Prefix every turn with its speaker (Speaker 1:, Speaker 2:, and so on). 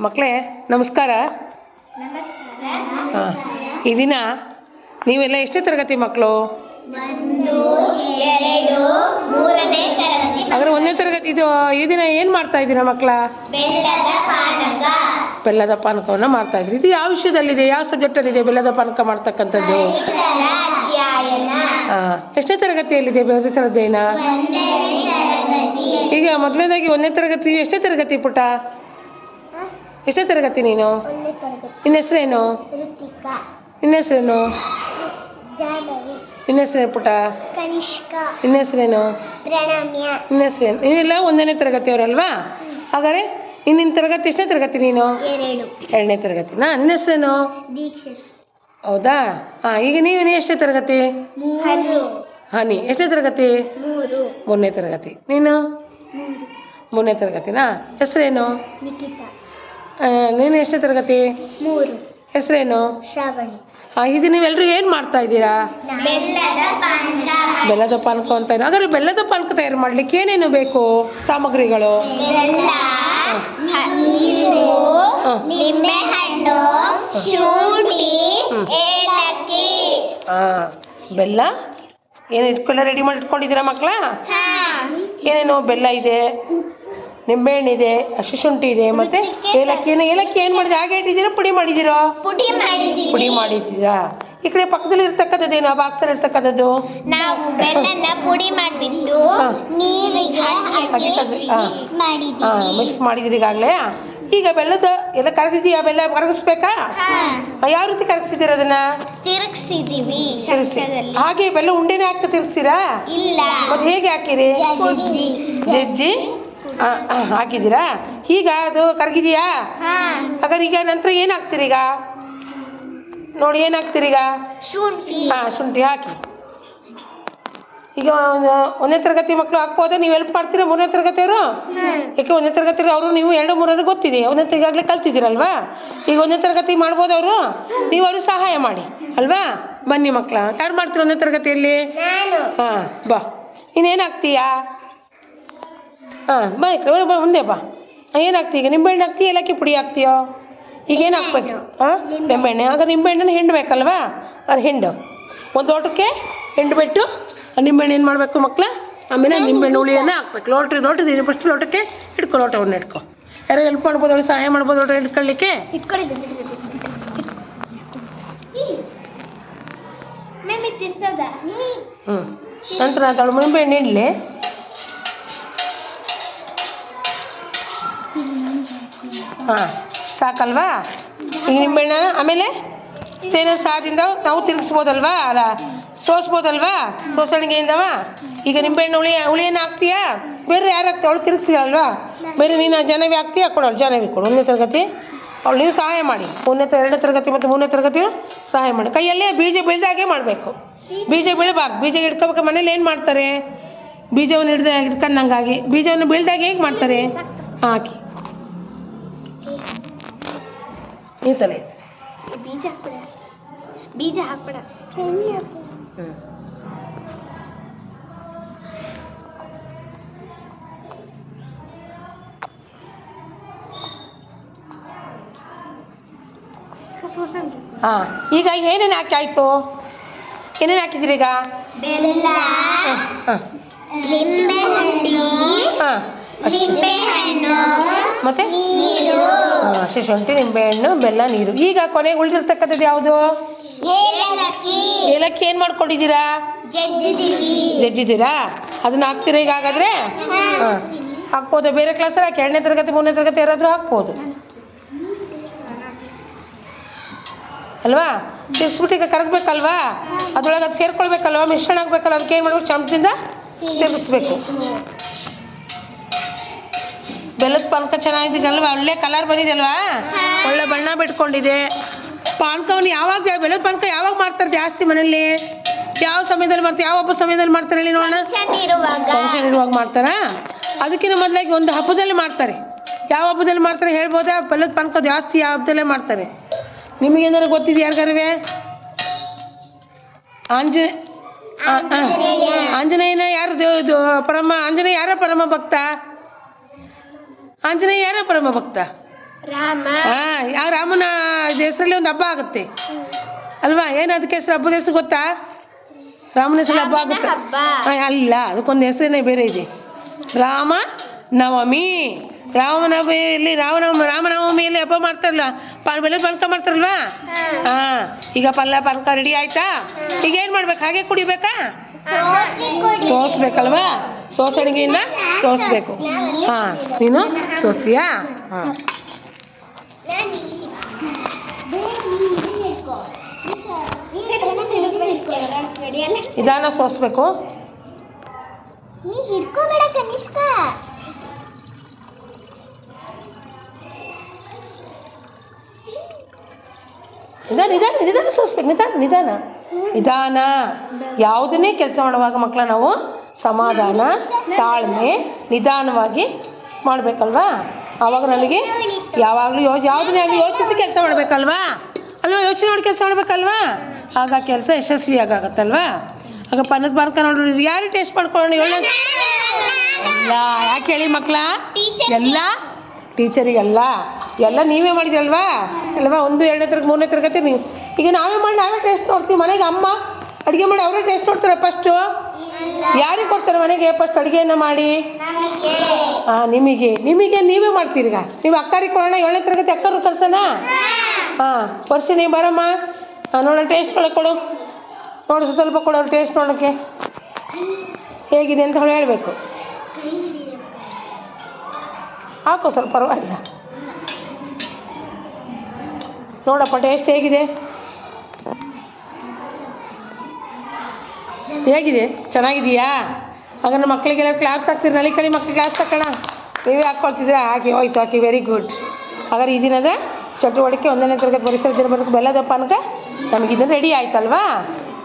Speaker 1: ಮಕ್ಕಳೇ ನಮಸ್ಕಾರ. ಹಾಂ, ಈ ದಿನ ನೀವೆಲ್ಲ ಎಷ್ಟೇ ತರಗತಿ ಮಕ್ಕಳು? ಹಾಗಾದ್ರೆ 1ನೇ ತರಗತಿ. ಈ ದಿನ ಏನು ಮಾಡ್ತಾ ಇದ್ದೀರಾ ಮಕ್ಕಳ? ಬೆಲ್ಲದ ಪಾನಕವನ್ನು ಮಾಡ್ತಾ ಇದ್ರಿ. ಇದು ಯಾವ ವಿಷಯದಲ್ಲಿದೆ, ಯಾವ ಸಬ್ಜೆಕ್ಟಲ್ಲಿದೆ ಬೆಲ್ಲದ ಪಾನಕ ಮಾಡ್ತಕ್ಕಂಥದ್ದು? ಹಾಂ, ಎಷ್ಟನೇ ತರಗತಿಯಲ್ಲಿದೆ ಪರಿಸರ ಅಧ್ಯಯನ? ಈಗ ಮೊದಲನೇದಾಗಿ 1ನೇ ತರಗತಿ. ಎಷ್ಟೇ ತರಗತಿ ಪುಟ? ಎಷ್ಟೇ ತರಗತಿ ನೀನು? ನಿನ್ನ ಹೆಸರೇನು? ನಿನ್ನ ಹೆಸರೇನು? ನಿನ್ನ ಹೆಸರೇನು ಪುಟ? ನಿನ್ನ ಹೆಸರೇನು? ನಿನ್ನ ಹೆಸರೇನು? ನೀವೆಲ್ಲ 1ನೇ ತರಗತಿಯವರಲ್ವಾ? ಹಾಗಾದ್ರೆ ನಿನ್ನ ತರಗತಿ ಎಷ್ಟನೇ ತರಗತಿ ನೀನು? 2ನೇ ತರಗತಿನಾ? ನಿನ್ನ ಹೆಸರೇನು? ಹೌದಾ? ಹಾಂ, ಈಗ ನೀವು ಎಷ್ಟೇ ತರಗತಿ? ಹನಿ ಎಷ್ಟನೇ ತರಗತಿ? 3ನೇ ತರಗತಿ. ನೀನು 3ನೇ ತರಗತಿನಾ? ಹೆಸರೇನು? ನೀನು ಎಷ್ಟನೇ ತರಗತಿ? ಹೆಸರೇನು? ಈಗ ನೀವೆಲ್ಲರೂ ಏನು ಮಾಡ್ತಾ ಇದ್ದೀರಾ? ಬೆಲ್ಲದ ಪಾನಕ ಅಂತ. ಹಾಗಾದ್ರೆ ಬೆಲ್ಲದ ಪಾನಕ ತಯಾರು ಮಾಡ್ಲಿಕ್ಕೆ ಏನೇನು ಬೇಕು ಸಾಮಗ್ರಿಗಳು? ಬೆಲ್ಲ ಏನು ರೆಡಿ ಮಾಡಿ ಇಟ್ಕೊಂಡಿದ್ದೀರಾ ಮಕ್ಕಳ? ಏನೇನು ಬೆಲ್ಲ ಇದೆ, ನಿಂಬೆಹಣ್ಣು ಇದೆ, ಹಸಿ ಶುಂಠಿ ಇದೆ, ಮತ್ತೆ ಏಲಕ್ಕಿ. ಏಲಕ್ಕಿ ಏನು ಮಾಡಿದೆ? ಹಾಗೆ ಇಟ್ಟಿದ್ದೀರಾ ಪುಡಿ ಮಾಡಿದ್ದೀರೋ? ಪುಡಿ ಮಾಡಿದ್ದೀರಾ? ಈ ಕಡೆ ಪಕ್ಕದಲ್ಲಿ ಇರ್ತಕ್ಕಂಥದ್ದೇನು, ಆ ಬಾಕ್ಸಲ್ಲಿ ಇರ್ತಕ್ಕಂಥದ್ದು?
Speaker 2: ನಾವು ಬೆಲ್ಲನ ಪುಡಿ ಮಾಡಿಬಿಟ್ಟು ನೀರಿಗೆ
Speaker 1: ಮಿಕ್ಸ್ ಮಾಡಿದಿರಿ ಈಗಾಗಲೇ. ಈಗ ಬೆಲ್ಲದ ಎಲ್ಲ ಕರಗಿದೆಯಾ? ಬೆಲ್ಲ ಕರಗಿಸ್ಬೇಕಾ? ಯಾವ ರೀತಿ ಕರಗಿಸಿದ್ದೀರ ಅದನ್ನ?
Speaker 2: ತಿರುಗಿಸಿದೀವಿ.
Speaker 1: ಹಾಗೆ ಬೆಲ್ಲ ಉಂಡೆನೇ ಹಾಕಿ ತಿರುಗಿಸಿರಾ?
Speaker 2: ಇಲ್ಲ.
Speaker 1: ಮತ್ತೆ ಹೇಗೆ ಹಾಕಿರಿ? ಜಜ್ಜಿ ಹಾಕಿದ್ದೀರಾ? ಈಗ ಅದು ಕರಗಿದೆಯಾ? ಹಾಗಾದ್ರೆ ಈಗ ನಂತರ ಏನು ಹಾಕ್ತೀರಿ? ಈಗ ನೋಡಿ, ಏನು ಹಾಕ್ತೀರಿ ಈಗ?
Speaker 2: ಶುಂಠಿ.
Speaker 1: ಶುಂಠಿ ಹಾಕಿ. ಈಗ 1ನೇ ತರಗತಿ ಮಕ್ಕಳು ಹಾಕ್ಬೋದಾ? ನೀವು ಹೆಲ್ಪ್ ಮಾಡ್ತೀರಾ 3ನೇ ತರಗತಿಯವರು? ಯಾಕೆ 1ನೇ ತರಗತಿ ಅವರು ನೀವು 2, 3 ಗೊತ್ತಿದೆ. 1ನೇ ಈಗಾಗಲೇ ಕಲ್ತಿದ್ದೀರಲ್ವಾ? ಈಗ 1ನೇ ತರಗತಿ ಮಾಡ್ಬೋದು ಅವರು. ನೀವು ಅವ್ರಿಗೆ ಸಹಾಯ ಮಾಡಿ ಅಲ್ವಾ? ಬನ್ನಿ ಮಕ್ಕಳ, ಯಾರು ಮಾಡ್ತೀರ 1ನೇ ತರಗತಿಯಲ್ಲಿ? ಹಾಂ, ಬಾ. ಇನ್ನೇನು ಹಾಕ್ತೀಯಾ? ಬಾ ಈ ಕಡೆ ಬಾ, ಮುಂದೆ ಬಾ. ಏನು ಹಾಕ್ತೀಯ ಈಗ? ನಿಂಬೆಹಣ್ಣು ಹಾಕ್ತೀಯ, ಏಲಕ್ಕಿ ಪುಡಿ ಹಾಕ್ತೀಯೋ? ಈಗ ಏನು ಹಾಕ್ಬೇಕು? ನಿಂಬೆಹಣ್ಣೆ. ಆಗ ನಿಂಬೆಹಣ್ಣನ್ನು ಹಿಂಡಬೇಕಲ್ವಾ? ಅದು ಹಿಂಡು. ಒಂದು ಲೋಟಕ್ಕೆ ಹಿಂಡ್ಬಿಟ್ಟು ನಿಂಬೆಹಣ್ಣು ಏನು ಮಾಡಬೇಕು ಮಕ್ಕಳ? ಆಮೇಲೆ ನಿಂಬೆಹಣ್ಣು ಹುಳಿಯನ್ನು ಹಾಕ್ಬೇಕು. ಲೋಟದ ಫಸ್ಟ್ ಲೋಟಕ್ಕೆ ಹಿಡ್ಕೊ, ಲೋಟವನ್ನು ಹಿಡ್ಕೊ. ಯಾರೋ ಹೆಲ್ಪ್ ಮಾಡ್ಬೋದು, ಅವಳು ಸಹಾಯ ಮಾಡ್ಬೋದು ಲೋಟ ಹಿಡ್ಕೊಳ್ಳಿಕ್ಕೆ? ನಂತರ ಅದಳು ನಿಂಬೆಹಣ್ಣು ಇಡಲಿ. ಹಾಂ, ಸಾಕಲ್ವಾ? ಈಗ ನಿಂಬೆಹಣ್ಣ ಆಮೇಲೆ ಸ್ಟೇನರ್ ಸಹಾಯದಿಂದ ನಾವು ತಿರುಗಿಸ್ಬೋದಲ್ವಾ? ಅಲ್ಲ, ಸೋಸ್ಬೋದಲ್ವಾ? ಸೋಸಣಿಗೆಯಿಂದವ. ಈಗ ನಿಂಬೆಹಣ್ಣು ಹುಳಿಯನ್ನು ಹಾಕ್ತೀಯಾ? ಬೇರೆ ಯಾರು ಹಾಕ್ತೀಯ? ಅವಳು ತಿರುಗಿಸಿದಲ್ವಾ? ಬೇರೆ ನೀನು ಜಾಹ್ನವಿ ಹಾಕ್ತೀಯಾ? ಕೊಡೋಳು ಜಾಹ್ನವಿ ಕೊಡು. 1ನೇ ತರಗತಿ ಅವಳು ನೀವು ಸಹಾಯ ಮಾಡಿ. 2ನೇ ತರಗತಿ ಮತ್ತು 3ನೇ ತರಗತಿ ಸಹಾಯ ಮಾಡಿ. ಕೈಯಲ್ಲೇ ಬೀಜ ಬೀಳ್ದಾಗೆ ಮಾಡಬೇಕು. ಬೀಜ ಬೀಳಬಾರ್ದು. ಬೀಜ ಹಿಡ್ಕೋಬೇಕು. ಮನೇಲಿ ಏನು ಮಾಡ್ತಾರೆ? ಬೀಜವನ್ನು ಹಿಡ್ಕೊಂಡಂಗಾಗಿ. ಬೀಜವನ್ನು ಬೀಳ್ದಾಗ ಹೇಗೆ ಮಾಡ್ತಾರೆ? ಹಾಕಿ ಈ ತಲೆ
Speaker 2: ಬೀಜ ಹಾಕ್ಬೇಡ.
Speaker 1: ಈಗ ಏನೇನು ಹಾಕಿ ಆಯಿತು? ಏನೇನು ಹಾಕಿದ್ದೀರಿ ಈಗ?
Speaker 2: ಬೆಲ್ಲ, ನಿಂಬೆಹಣ್ಣು, ಮತ್ತೆ
Speaker 1: ಹಸಿ ಶುಂಠಿ, ನಿಂಬೆಹಣ್ಣು, ಬೆಲ್ಲ, ನೀರು. ಈಗ ಕೊನೆಗೆ ಉಳಿದಿರ್ತಕ್ಕಂಥದ್ದು ಯಾವುದು? ಏಲಕ್ಕಿ. ಏನು ಮಾಡ್ಕೊಂಡಿದ್ದೀರಾ? ಜಜ್ಜಿದ್ದೀರಾ? ಅದನ್ನ ಹಾಕ್ತೀರಾ ಈಗ? ಹಾಗಾದ್ರೆ ಹಾಕ್ಬೋದು. ಬೇರೆ ಕ್ಲಾಸಲ್ಲಿ ಹಾಕಿ 2ನೇ ತರಗತಿ 3ನೇ ತರಗತಿ ಯಾರಾದರೂ ಹಾಕ್ಬೋದು ಅಲ್ವಾ? ತಿರ್ಗಿಸ್ಬಿಟ್ಟು ಈಗ ಕರಗಬೇಕಲ್ವಾ? ಅದ್ರೊಳಗೆ ಅದು ಸೇರ್ಕೊಳ್ಬೇಕಲ್ವಾ? ಮಿಶ್ರಣ ಆಗಬೇಕಲ್ಲ. ಅದಕ್ಕೆ ಏನು ಮಾಡಬೇಕು? ಚಮಚದಿಂದ ತಿರುಗಿಸ್ಬೇಕು. ಬೆಲ್ಲದ ಪಾನಕ ಚೆನ್ನಾಗಿದೆಯಲ್ವಾ? ಒಳ್ಳೆ ಕಲರ್ ಬಂದಿದೆಯಲ್ವಾ? ಒಳ್ಳೆ ಬಣ್ಣ ಬಿಟ್ಕೊಂಡಿದೆ. ಪಾನಕವನ್ನು ಯಾವಾಗ, ಬೆಲ್ಲದ ಪಾನಕ ಯಾವಾಗ ಮಾಡ್ತಾರೆ ಜಾಸ್ತಿ ಮನೇಲಿ? ಯಾವ ಸಮಯದಲ್ಲಿ ಮಾಡ್ತಾರೆ? ಯಾವ ಹಬ್ಬ ಸಮಯದಲ್ಲಿ ಮಾಡ್ತಾರೆ ಹೇಳಿ ನೋಡೋಣ? ಫಂಕ್ಷನ್ ಇರುವಾಗ ಮಾಡ್ತಾರಾ? ಅದಕ್ಕಿಂತ ಮೊದಲಾಗಿ ಒಂದು ಹಬ್ಬದಲ್ಲಿ ಮಾಡ್ತಾರೆ. ಯಾವ ಹಬ್ಬದಲ್ಲಿ ಮಾಡ್ತಾರೆ ಹೇಳ್ಬೋದಾ? ಬೆಲ್ಲದ ಪಾನಕ ಜಾಸ್ತಿ ಯಾವ ಹಬ್ಬದಲ್ಲೇ ಮಾಡ್ತಾರೆ? ನಿಮಗೇನಾದ್ರು ಗೊತ್ತಿದೆ ಯಾರಿಗಾರುವೆ? ಆಂಜನೇಯನ ಯಾರು ಪರಮ? ಆಂಜನೇಯ ಯಾರ ಪರಮ ಭಕ್ತ? ಆಂಜನೇಯ ಯಾರ ಪರಮ ಭಕ್ತ?
Speaker 2: ರಾಮ
Speaker 1: ಹಾಂ ಯಾವ ರಾಮನ ಹೆಸರಲ್ಲಿ ಒಂದು ಹಬ್ಬ ಆಗುತ್ತೆ ಅಲ್ವಾ? ಏನು ಅದಕ್ಕೆ ಹೆಸರು ಹಬ್ಬದ ಹೆಸರು ಗೊತ್ತಾ? ರಾಮನ ಹೆಸರು ಹಬ್ಬ ಆಗುತ್ತೆ. ಹಾಂ ಅಲ್ಲ, ಅದಕ್ಕೊಂದು ಹೆಸರೇನೆ ಬೇರೆ ಇದೆ. ರಾಮ ನವಮಿ. ರಾಮನವಮಿಯಲ್ಲಿ ರಾಮನವಮಿಯಲ್ಲಿ ಹಬ್ಬ ಮಾಡ್ತಾರಲ್ಲ, ಬೆಲೆ ಪಾನಕ ಮಾಡ್ತಾರಲ್ವಾ? ಹಾಂ, ಈಗ ಪಲ್ಯ ಪಾನಕ ರೆಡಿ ಆಯ್ತಾ? ಈಗ ಏನು ಮಾಡ್ಬೇಕು? ಹಾಗೆ ಕುಡಿಬೇಕಾ? ಸೋಸ್ಬೇಕಲ್ವಾ? ಸೋಸಣಿಗೆಯಿಂದ ಸೋಸ್ಬೇಕು. ಹಾಂ, ನೀನು ಸೋಸ್ತೀಯಾ? ಹಾಂ, ನಿಧಾನ ಸೋಸ್ಬೇಕು.
Speaker 2: ಹಿಡ್ಕೋಬೇಡ ಕನಿಷ್ಕ.
Speaker 1: ನಿಧಾನ ಸೋಸ್ಬೇಕು. ನಿಧಾನ. ಯಾವುದನ್ನೇ ಕೆಲಸ ಮಾಡುವಾಗ ಮಕ್ಕಳ ನಾವು ಸಮಾಧಾನ, ತಾಳ್ಮೆ, ನಿಧಾನವಾಗಿ ಮಾಡಬೇಕಲ್ವಾ? ಆವಾಗ ನನಗೆ ಯಾವಾಗಲೂ ಯಾವುದನ್ನೇ ಆಗಲಿ ಯೋಚಿಸಿ ಕೆಲಸ ಮಾಡಬೇಕಲ್ವಾ? ಯೋಚನೆ ಮಾಡಿ ಕೆಲಸ ಮಾಡಬೇಕಲ್ವಾ? ಆಗ ಕೆಲಸ ಯಶಸ್ವಿಯಾಗತ್ತಲ್ವಾ? ಆಗ ಪನ್ನದ ಪಾನಕ ನೋಡ್ರಿ, ಯಾರು ಟೇಸ್ಟ್ ಮಾಡ್ಕೊಳ್ಳೋಣ ಹೇಳ? ಎಲ್ಲ ಯಾಕೆ ಹೇಳಿ ಮಕ್ಕಳ? ಎಲ್ಲ ಟೀಚರಿಗಲ್ಲ, ಎಲ್ಲ ನೀವೇ ಮಾಡಿದ್ರಲ್ವಾ? 1, 2ನೇ ತರಗತಿ 3ನೇ ತರಗತಿ ನೀವು. ಈಗ ನಾವೇ ಟೇಸ್ಟ್ ನೋಡ್ತೀವಿ. ಮನೆಗೆ ಅಮ್ಮ ಅಡುಗೆ ಮಾಡಿ ಅವರೇ ಟೇಸ್ಟ್ ನೋಡ್ತಾರೆ ಫಸ್ಟು. ಯಾರಿಗೆ ಕೊಡ್ತಾರೆ ಮನೆಗೆ ಫಸ್ಟ್ ಅಡುಗೆಯನ್ನು ಮಾಡಿ? ಹಾಂ, ನಿಮಗೆ ನೀವೇ ಮಾಡ್ತೀರಿ. ಈಗ ನೀವು ಅಕ್ಕರಿಗೆ ಕೊಡೋಣ, 7ನೇ ತರಗತಿ ಅಕ್ಕರು ಕಳ್ಸೋಣ. ಹಾಂ, ವರ್ಷಿಣಿ ಬರಮ್ಮ, ನೋಡೋಣ ಟೇಸ್ಟ್ ಕೊಡು. ಸ್ವಲ್ಪ ಕೊಡು ಅವ್ರು ಟೇಸ್ಟ್ ನೋಡೋಕ್ಕೆ ಹೇಗಿದೆ ಅಂತ ಹೇಳಬೇಕು. ಹಾಕೋ ಸ್ವಲ್ಪ, ಪರವಾಗಿಲ್ಲ. ನೋಡಪ್ಪ ಟೇಸ್ಟ್ ಹೇಗಿದೆ? ಚೆನ್ನಾಗಿದೆಯಾ? ಹಾಗಾದ್ರೆ ಮಕ್ಕಳಿಗೆಲ್ಲ ಕ್ಲಾಸ್ ಹಾಕ್ತೀರಿ, ನಲಿಕಳಿ ಮಕ್ಕಳಿಗೆ ಕ್ಲಾಸ್ ಹಾಕೋಣ. ನೀವೇ ಹಾಕ್ಕೊಳ್ತಿದ್ರೆ ಹಾಕಿ ವೆರಿ ಗುಡ್. ಹಾಗಾದ್ರೆ ಈ ದಿನದ ಚಟುವಟಿಕೆ 1ನೇ ತರಗತಿ ಪರಿಸರ ದಿನ ಬರೋಕ್ಕೆ ಬೆಲ್ಲದ ಪಾನಕ ನಮಗಿದು ರೆಡಿ ಆಯ್ತಲ್ವಾ?